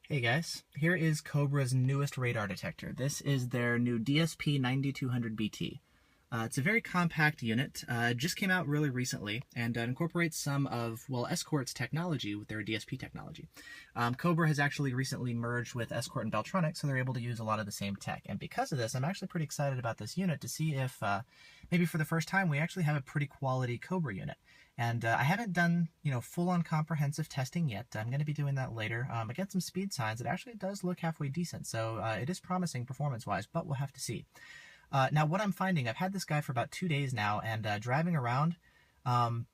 Hey guys, here is Cobra's newest radar detector. This is their new DSP 9200BT. It's a very compact unit. It just came out really recently, and incorporates some of, well, Escort's technology with their DSP technology. Cobra has actually recently merged with Escort and Beltronic, so they're able to use a lot of the same tech. And because of this, I'm actually pretty excited about this unit to see if, maybe for the first time, we actually have a pretty quality Cobra unit. And I haven't done, full-on comprehensive testing yet. I'm going to be doing that later. Against some speed signs, it actually does look halfway decent, so it is promising performance-wise, but we'll have to see. Now, what I'm finding, I've had this guy for about 2 days now, and driving around, I'm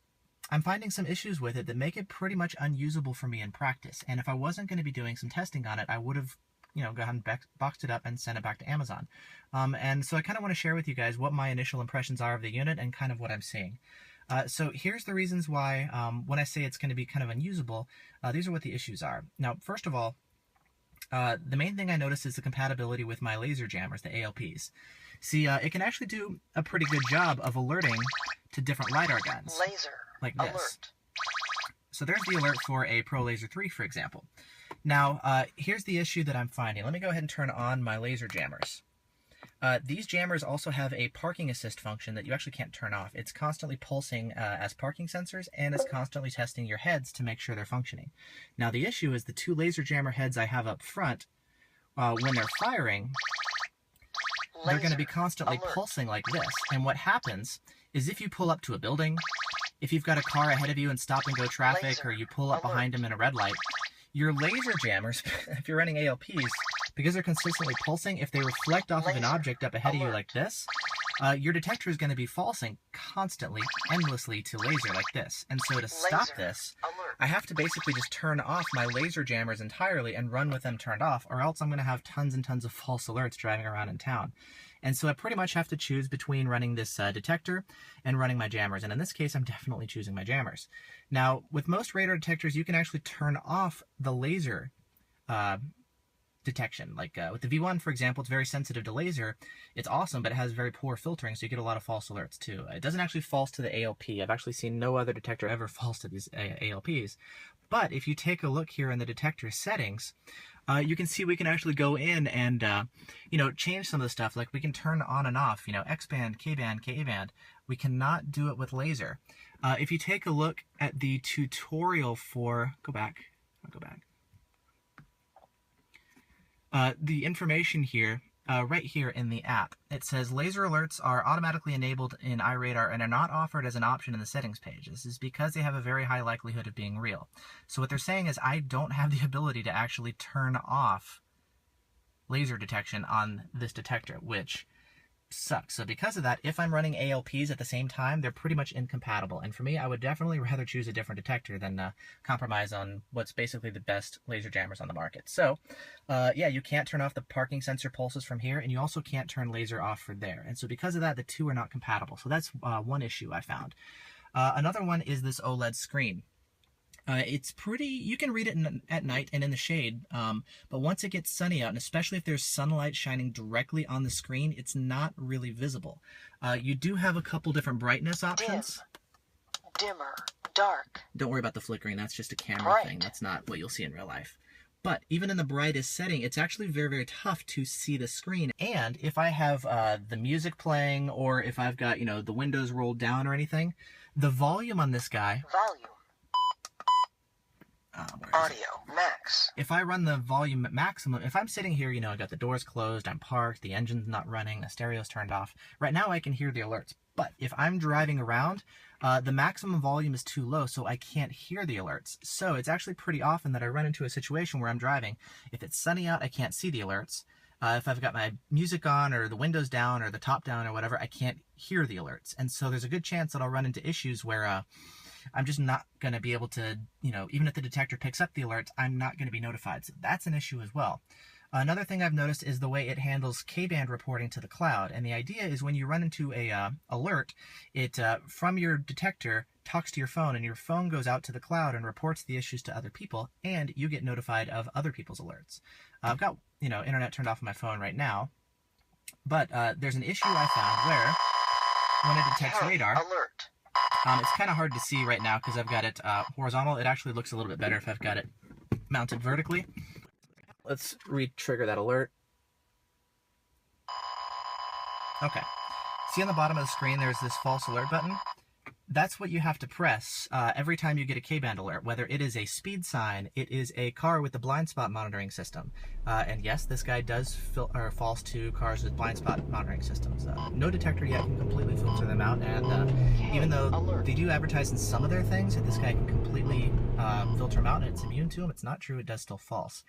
finding some issues with it that make it pretty much unusable for me in practice. And if I wasn't going to be doing some testing on it, I would have, go ahead and boxed it up and sent it back to Amazon. And so I kind of want to share with you guys what my initial impressions are of the unit and kind of what I'm seeing. So here's the reasons why, when I say it's going to be kind of unusable, these are what the issues are. Now, first of all, the main thing I noticed is the compatibility with my laser jammers, the ALPs. See, it can actually do a pretty good job of alerting to different LiDAR guns. Laser like this. alert. So there's the alert for a Pro Laser 3, for example. Now, here's the issue that I'm finding. Let me go ahead and turn on my laser jammers. These jammers also have a parking assist function that you actually can't turn off. It's constantly pulsing as parking sensors, and it's constantly testing your heads to make sure they're functioning. Now, the issue is the two laser jammer heads I have up front, when they're firing, they're going to be constantly pulsing like this. And what happens is if you pull up to a building, if you've got a car ahead of you in stop-and-go traffic, or you pull up behind them in a red light, your laser jammers, if you're running ALPs, because they're consistently pulsing, if they reflect off of an object up ahead of you like this, your detector is going to be falsing constantly, endlessly to laser like this. And so to stop this, I have to basically just turn off my laser jammers entirely and run with them turned off, or else I'm going to have tons and tons of false alerts driving around in town. And so I pretty much have to choose between running this detector and running my jammers. And in this case, I'm definitely choosing my jammers. Now, with most radar detectors, you can actually turn off the laser detection. Like with the V1, for example, it's very sensitive to laser. It's awesome, but it has very poor filtering, so you get a lot of false alerts too. It doesn't actually false to the ALP. I've actually seen no other detector ever false to these ALPs. But if you take a look here in the detector settings, you can see we can actually go in and, change some of the stuff. Like we can turn on and off, X-band, K-band, Ka-band. We cannot do it with laser. If you take a look at the tutorial for, I'll go back. The information here, right here in the app, it says laser alerts are automatically enabled in iRadar and are not offered as an option in the settings page. This is because they have a very high likelihood of being real. So what they're saying is I don't have the ability to actually turn off laser detection on this detector, which sucks. So because of that, if I'm running ALPs at the same time, they're pretty much incompatible. And for me, I would definitely rather choose a different detector than compromise on what's basically the best laser jammers on the market. So yeah, you can't turn off the parking sensor pulses from here, and you also can't turn laser off for there. And so because of that, the two are not compatible. So that's one issue I found. Another one is this Oled screen. It's pretty, you can read it at night and in the shade, but once it gets sunny out, and especially if there's sunlight shining directly on the screen, it's not really visible. You do have a couple different brightness options. Dimmer, dark. Don't worry about the flickering, that's just a camera thing. That's not what you'll see in real life. But even in the brightest setting, it's actually very, very tough to see the screen. And if I have the music playing, or if I've got, the windows rolled down or anything, the volume on this guy... Volume. Audio max. If I run the volume maximum, if I'm sitting here, I got the doors closed, I'm parked, the engine's not running, the stereo's turned off. Right now I can hear the alerts. But if I'm driving around, the maximum volume is too low, so I can't hear the alerts. So it's actually pretty often that I run into a situation where I'm driving. If it's sunny out, I can't see the alerts. If I've got my music on, or the windows down, or the top down, or whatever, I can't hear the alerts. And so there's a good chance that I'll run into issues where I'm just not going to be able to, even if the detector picks up the alerts, I'm not going to be notified. So that's an issue as well. Another thing I've noticed is the way it handles K-band reporting to the cloud. And the idea is when you run into a alert, it from your detector talks to your phone, and your phone goes out to the cloud and reports the issues to other people, and you get notified of other people's alerts. I've got, internet turned off on my phone right now, but there's an issue I found where when it detects radar, alert. It's kind of hard to see right now because I've got it horizontal. It actually looks a little bit better if I've got it mounted vertically. let's re-trigger that alert. Okay. See on the bottom of the screen, there's this false alert button. That's what you have to press every time you get a K-band alert, whether it is a speed sign, it is a car with the blind spot monitoring system. And yes, this guy does false to cars with blind spot monitoring systems. No detector yet can completely filter them out, and even though they do advertise in some of their things that this guy can completely filter them out and it's immune to them, it's not true, it does still false.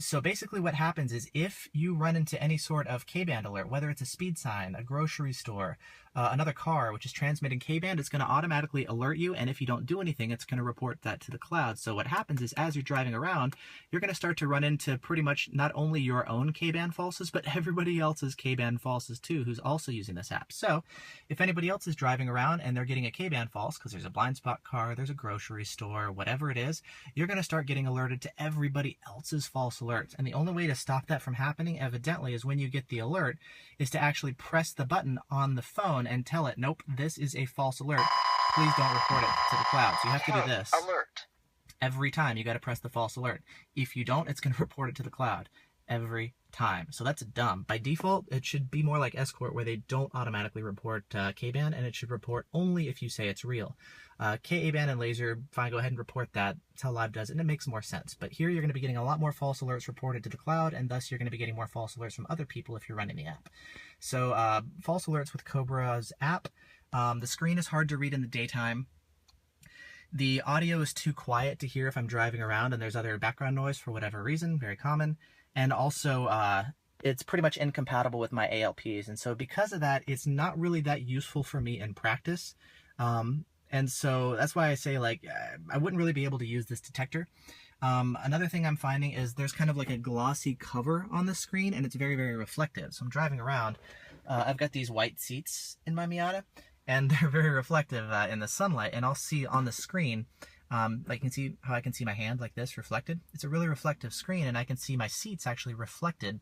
So basically what happens is if you run into any sort of K-band alert, whether it's a speed sign, a grocery store, another car which is transmitting K-band, it's going to automatically alert you, and if you don't do anything, it's going to report that to the cloud. So what happens is as you're driving around, you're going to start to run into pretty much not only your own K-band falses, but everybody else's K-band falses too, who's also using this app. So if anybody else is driving around and they're getting a K-band false, because there's a blind spot car, there's a grocery store, whatever it is, you're going to start getting alerted to everybody else's false alerts. And the only way to stop that from happening, evidently, is when you get the alert, is to actually press the button on the phone and tell it, nope, this is a false alert. Please don't report it to the cloud. So you have to do this. Alert. Every time you got to press the false alert. If you don't, it's going to report it to the cloud. Every time. So that's dumb. By default, it should be more like Escort, where they don't automatically report K-band, and it should report only if you say it's real. Ka-band and laser, fine, go ahead and report that. That's how Live does it, and it makes more sense. But here you're going to be getting a lot more false alerts reported to the cloud, and thus you're going to be getting more false alerts from other people if you're running the app. So false alerts with Cobra's app. The screen is hard to read in the daytime. The audio is too quiet to hear if I'm driving around and there's other background noise for whatever reason, very common. And also, it's pretty much incompatible with my ALPs. And so because of that, it's not really that useful for me in practice. And so that's why I say, like, I wouldn't really be able to use this detector. Another thing I'm finding is there's kind of like a glossy cover on the screen, and it's very, very reflective. So I'm driving around. I've got these white seats in my Miata, and they're very reflective in the sunlight. And I'll see on the screen, I can see how I can see my hand like this reflected. It's a really reflective screen, and I can see my seats actually reflected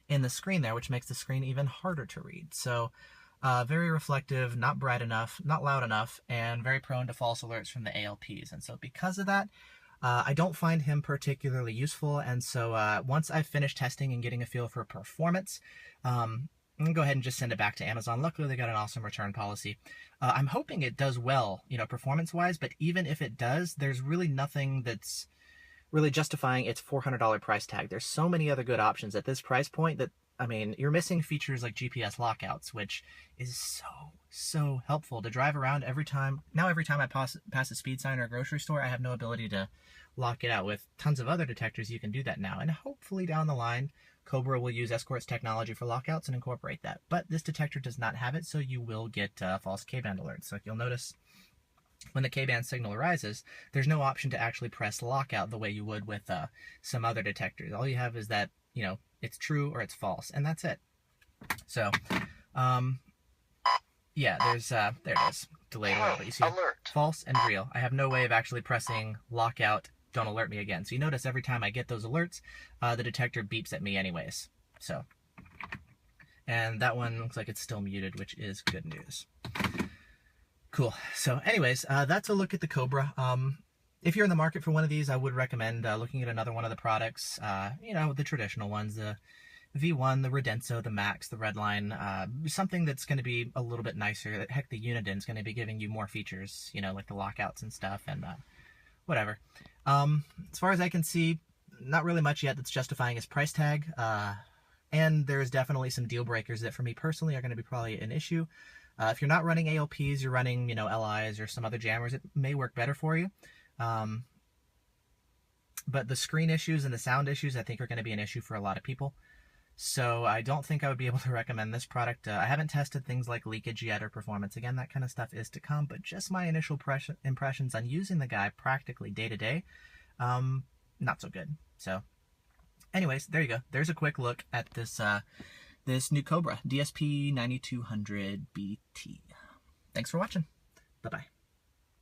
in the screen there, which makes the screen even harder to read. So very reflective, not bright enough, not loud enough, and very prone to false alerts from the ALPs. And so because of that, I don't find him particularly useful. And so once I've finished testing and getting a feel for performance, I'm going to go ahead and just send it back to Amazon. Luckily, they got an awesome return policy. I'm hoping it does well, you know, performance-wise, but even if it does, there's really nothing that's really justifying its $400 price tag. There's so many other good options at this price point that, I mean, you're missing features like GPS lockouts, which is so helpful to drive around every time. Now, every time I pass a speed sign or a grocery store, I have no ability to lock it out. With tons of other detectors, you can do that now. And hopefully down the line, Cobra will use Escort's technology for lockouts and incorporate that. But this detector does not have it, so you will get false K-band alerts. So you'll notice when the K-band signal arises, there's no option to actually press lockout the way you would with some other detectors. All you have is that, you know, it's true or it's false, and that's it. So, yeah, there's, there it is, delayed alert, but you see false and real. I have no way of actually pressing lockout, don't alert me again. So you notice every time I get those alerts, the detector beeps at me anyways. So, and that one looks like it's still muted, which is good news. Cool. So anyways, that's a look at the Cobra. If you're in the market for one of these, I would recommend looking at another one of the products, you know, the traditional ones, the V1, the Redenso, the Max, the Redline, something that's going to be a little bit nicer. Heck, the Uniden is going to be giving you more features, you know, like the lockouts and stuff, and whatever. As far as I can see, not really much yet that's justifying his price tag, and there's definitely some deal breakers that for me personally are going to be probably an issue. If you're not running ALPs, you're running, you know, LIs or some other jammers, it may work better for you. But the screen issues and the sound issues, I think, are going to be an issue for a lot of people. So I don't think I would be able to recommend this product. I haven't tested things like leakage yet or performance. Again, that kind of stuff is to come, but just my initial impressions on using the guy practically day to day, not so good. So anyways, there you go. There's a quick look at this, this new Cobra DSP 9200 BT. Thanks for watching. Bye-bye.